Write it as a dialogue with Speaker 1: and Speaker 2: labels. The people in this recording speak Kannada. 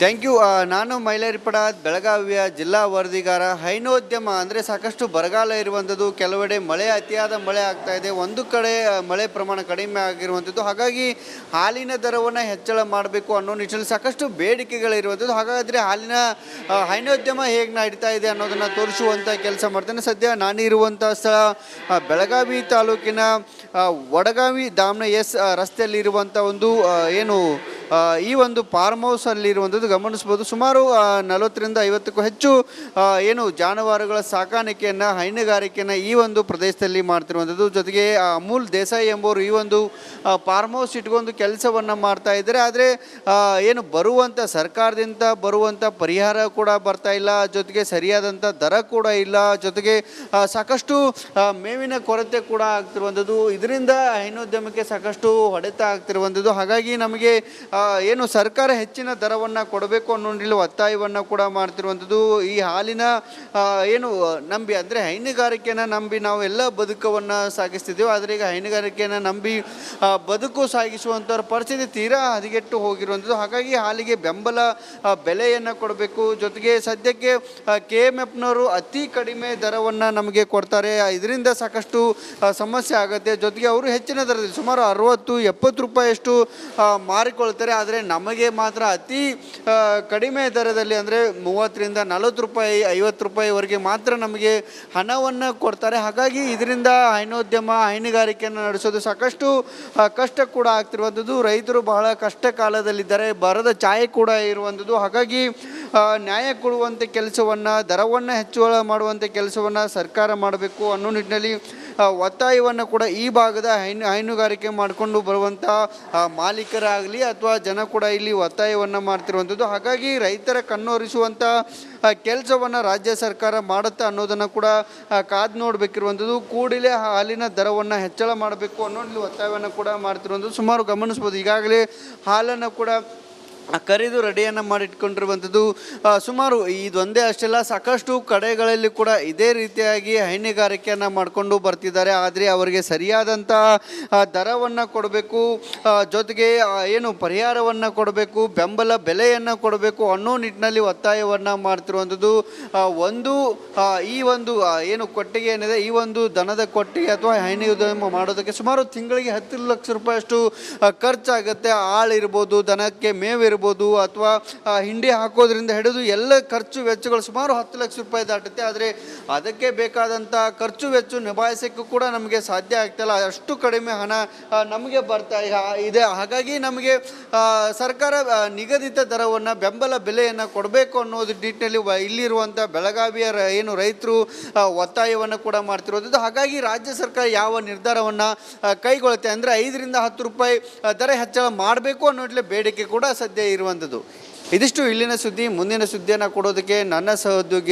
Speaker 1: Thank you. ನಾನು ಮೈಲಾರಿಪಡ ಬೆಳಗಾವಿಯ ಜಿಲ್ಲಾ ವರದಿಗಾರ. ಹೈನೋದ್ಯಮ ಅಂದರೆ ಸಾಕಷ್ಟು ಬರಗಾಲ ಇರುವಂಥದ್ದು, ಕೆಲವೆಡೆ ಅತಿಯಾದ ಮಳೆ ಆಗ್ತಾ ಇದೆ, ಒಂದು ಕಡೆ ಮಳೆ ಪ್ರಮಾಣ ಕಡಿಮೆ ಆಗಿರುವಂಥದ್ದು. ಹಾಗಾಗಿ ಹಾಲಿನ ದರವನ್ನು ಹೆಚ್ಚಳ ಮಾಡಬೇಕು ಅನ್ನೋ ನಿಟ್ಟಿನಲ್ಲಿ ಸಾಕಷ್ಟು ಬೇಡಿಕೆಗಳಿರುವಂಥದ್ದು. ಹಾಗಾದರೆ ಹೈನೋದ್ಯಮ ಹೇಗೆ ನಡೀತಾ ಇದೆ ಅನ್ನೋದನ್ನು ತೋರಿಸುವಂಥ ಕೆಲಸ ಮಾಡ್ತೇನೆ. ಸದ್ಯ ನಾನಿರುವಂಥ ಸ್ಥಳ ಬೆಳಗಾವಿ ತಾಲೂಕಿನ ವಡಗಾವಿ ದಾಮ್ನ ರಸ್ತೆಯಲ್ಲಿರುವಂಥ ಒಂದು ಈ ಒಂದು ಫಾರ್ಮ್ ಹೌಸ್ ಅಲ್ಲಿರುವಂಥದ್ದು ಗಮನಿಸ್ಬೋದು. ಸುಮಾರು 40ರಿಂದ 50ಕ್ಕೂ ಹೆಚ್ಚು ಜಾನುವಾರುಗಳ ಸಾಕಾಣಿಕೆಯನ್ನು, ಹೈನುಗಾರಿಕೆಯನ್ನು ಈ ಒಂದು ಪ್ರದೇಶದಲ್ಲಿ ಮಾಡ್ತಿರುವಂಥದ್ದು. ಜೊತೆಗೆ ಅಮೂಲ್ ದೇಸಾಯಿ ಎಂಬುವರು ಈ ಒಂದು ಫಾರ್ಮ್ ಹೌಸ್ ಇಟ್ಕೊಂಡು ಕೆಲಸವನ್ನು ಮಾಡ್ತಾ ಇದ್ದಾರೆ. ಆದರೆ ಬರುವಂಥ ಸರ್ಕಾರದಿಂದ ಬರುವಂಥ ಪರಿಹಾರ ಕೂಡ ಬರ್ತಾ ಇಲ್ಲ, ಜೊತೆಗೆ ಸರಿಯಾದಂಥ ದರ ಕೂಡ ಇಲ್ಲ, ಜೊತೆಗೆ ಸಾಕಷ್ಟು ಮೇವಿನ ಕೊರತೆ ಕೂಡ ಆಗ್ತಿರುವಂಥದ್ದು. ಇದರಿಂದ ಹೈನೋದ್ಯಮಕ್ಕೆ ಸಾಕಷ್ಟು ಹೊಡೆತ ಆಗ್ತಿರುವಂಥದ್ದು. ಹಾಗಾಗಿ ನಮಗೆ ಸರ್ಕಾರ ಹೆಚ್ಚಿನ ದರವನ್ನು ಕೊಡಬೇಕು ಅನ್ನೋ ಒತ್ತಾಯವನ್ನು ಕೂಡ ಮಾಡ್ತಿರುವಂಥದ್ದು. ಈ ಹಾಲಿನ ನಂಬಿ ಅಂದರೆ ಹೈನುಗಾರಿಕೆಯನ್ನು ನಂಬಿ ನಾವು ಎಲ್ಲ ಬದುಕವನ್ನು ಸಾಗಿಸ್ತಿದ್ದೇವೆ. ಆದರೆ ಈಗ ಹೈನುಗಾರಿಕೆಯನ್ನು ನಂಬಿ ಬದುಕು ಸಾಗಿಸುವಂಥವ್ರ ಪರಿಸ್ಥಿತಿ ತೀರಾ ಹದಗೆಟ್ಟು ಹೋಗಿರುವಂಥದ್ದು. ಹಾಗಾಗಿ ಹಾಲಿಗೆ ಬೆಂಬಲ ಬೆಲೆಯನ್ನು ಕೊಡಬೇಕು. ಜೊತೆಗೆ ಸದ್ಯಕ್ಕೆ KMFನವರು ಅತಿ ಕಡಿಮೆ ದರವನ್ನು ನಮಗೆ ಕೊಡ್ತಾರೆ. ಇದರಿಂದ ಸಾಕಷ್ಟು ಸಮಸ್ಯೆ ಆಗುತ್ತೆ. ಜೊತೆಗೆ ಅವರು ಹೆಚ್ಚಿನ ದರದಲ್ಲಿ ಸುಮಾರು 60-70 ರೂಪಾಯಿಯಷ್ಟು ಮಾರಿಕೊಳ್ತಾರೆ. ಆದರೆ ನಮಗೆ ಮಾತ್ರ ಅತಿ ಕಡಿಮೆ ದರದಲ್ಲಿ ಅಂದರೆ 30ರಿಂದ 40 ರೂಪಾಯಿ, 50 ರೂಪಾಯಿವರೆಗೆ ಮಾತ್ರ ನಮಗೆ ಹಣವನ್ನು ಕೊಡ್ತಾರೆ. ಹಾಗಾಗಿ ಇದರಿಂದ ಹೈನುಗಾರಿಕೆಯನ್ನು ನಡೆಸೋದು ಸಾಕಷ್ಟು ಕಷ್ಟ ಕೂಡ ಆಗ್ತಿರುವಂಥದ್ದು. ರೈತರು ಬಹಳ ಕಷ್ಟ ಕಾಲದಲ್ಲಿದ್ದಾರೆ, ಬರದ ಛಾಯೆ ಕೂಡ ಇರುವಂಥದ್ದು. ಹಾಗಾಗಿ ನ್ಯಾಯ ಕೊಡುವಂಥ ಕೆಲಸವನ್ನು, ದರವನ್ನು ಹೆಚ್ಚಳ ಮಾಡುವಂಥ ಕೆಲಸವನ್ನು ಸರ್ಕಾರ ಮಾಡಬೇಕು ಅನ್ನೋ ನಿಟ್ಟಿನಲ್ಲಿ ಒತ್ತಾಯವನ್ನು ಕೂಡ ಈ ಭಾಗದ ಹೈನುಗಾರಿಕೆ ಮಾಡಿಕೊಂಡು ಬರುವಂಥ ಮಾಲೀಕರಾಗಲಿ ಅಥವಾ ಜನ ಕೂಡ ಇಲ್ಲಿ ಒತ್ತಾಯವನ್ನು ಮಾಡ್ತಿರುವಂಥದ್ದು. ಹಾಗಾಗಿ ರೈತರ ಕಣ್ಣೊರೆಸುವಂಥ ಕೆಲಸವನ್ನು ರಾಜ್ಯ ಸರ್ಕಾರ ಮಾಡುತ್ತಾ ಅನ್ನೋದನ್ನು ಕೂಡ ಕಾದು ನೋಡಬೇಕಿರುವಂಥದ್ದು. ಕೂಡಲೇ ಹಾಲಿನ ದರವನ್ನು ಹೆಚ್ಚಳ ಮಾಡಬೇಕು ಅನ್ನೋ ಇಲ್ಲಿ ಒತ್ತಾಯವನ್ನು ಕೂಡ ಮಾಡ್ತಿರುವಂಥದ್ದು. ಸುಮಾರು ಗಮನಿಸ್ಬೋದು, ಈಗಾಗಲೇ ಹಾಲನ್ನು ಕೂಡ ಕರೆದು ರೆಡಿಯನ್ನು ಮಾಡಿಟ್ಕೊಂಡಿರುವಂಥದ್ದು. ಸುಮಾರು ಇದೊಂದೇ ಅಷ್ಟೆಲ್ಲ ಸಾಕಷ್ಟು ಕಡೆಗಳಲ್ಲಿ ಕೂಡ ಇದೇ ರೀತಿಯಾಗಿ ಹೈನುಗಾರಿಕೆಯನ್ನು ಮಾಡಿಕೊಂಡು ಬರ್ತಿದ್ದಾರೆ. ಆದರೆ ಅವರಿಗೆ ಸರಿಯಾದಂಥ ದರವನ್ನು ಕೊಡಬೇಕು, ಜೊತೆಗೆ ಪರಿಹಾರವನ್ನು ಕೊಡಬೇಕು, ಬೆಂಬಲ ಬೆಲೆಯನ್ನು ಕೊಡಬೇಕು ಅನ್ನೋ ನಿಟ್ಟಿನಲ್ಲಿ ಒತ್ತಾಯವನ್ನು ಮಾಡ್ತಿರುವಂಥದ್ದು. ಕೊಟ್ಟಿಗೆ ಏನಿದೆ, ಈ ಒಂದು ದನದ ಕೊಟ್ಟಿಗೆ ಅಥವಾ ಹೈನುಗಾರಿಕೆ ಮಾಡೋದಕ್ಕೆ ಸುಮಾರು ತಿಂಗಳಿಗೆ 10 ಲಕ್ಷ ರೂಪಾಯಿಯಷ್ಟು ಖರ್ಚಾಗುತ್ತೆ. ಆಳಿರ್ಬೋದು, ದನಕ್ಕೆ ಮೇವಿರ್ಬೋದು, ಅಥವಾ ಹಿಂಡಿ ಹಾಕೋದ್ರಿಂದ ಹಿಡಿದು ಎಲ್ಲ ಖರ್ಚು ವೆಚ್ಚಗಳು ಸುಮಾರು 10 ಲಕ್ಷ ರೂಪಾಯಿ ದಾಟುತ್ತೆ. ಆದರೆ ಅದಕ್ಕೆ ಬೇಕಾದಂಥ ಖರ್ಚು ವೆಚ್ಚ ನಿಭಾಯಿಸೋಕ್ಕೂ ಕೂಡ ನಮಗೆ ಸಾಧ್ಯ ಆಗ್ತಾಯಿಲ್ಲ. ಅಷ್ಟು ಕಡಿಮೆ ಹಣ ನಮಗೆ ಬರ್ತಾ ಇದೆ. ಹಾಗಾಗಿ ನಮಗೆ ಸರ್ಕಾರ ನಿಗದಿತ ದರವನ್ನು, ಬೆಂಬಲ ಬೆಲೆಯನ್ನು ಕೊಡಬೇಕು ಅನ್ನೋದು ನಿಟ್ಟಿನಲ್ಲಿ ಇಲ್ಲಿರುವಂಥ ಬೆಳಗಾವಿಯ ರೈತರು ಒತ್ತಾಯವನ್ನು ಕೂಡ ಮಾಡ್ತಿರೋದು. ಹಾಗಾಗಿ ರಾಜ್ಯ ಸರ್ಕಾರ ಯಾವ ನಿರ್ಧಾರವನ್ನು ಕೈಗೊಳ್ಳುತ್ತೆ ಅಂದರೆ 5ರಿಂದ 10 ರೂಪಾಯಿ ದರ ಹೆಚ್ಚಳ ಮಾಡಬೇಕು ಅನ್ನೋದ್ಲೆ ಬೇಡಿಕೆ ಕೂಡ ಸದ್ಯ ಇರುವಂಥದ್ದು. ಇದಿಷ್ಟು ಇಲ್ಲಿನ ಸುದ್ದಿ. ಮುಂದಿನ ಸುದ್ದಿಯನ್ನು ಕೊಡೋದಕ್ಕೆ ನನ್ನ ಸಹೋದ್ಯೋಗಿ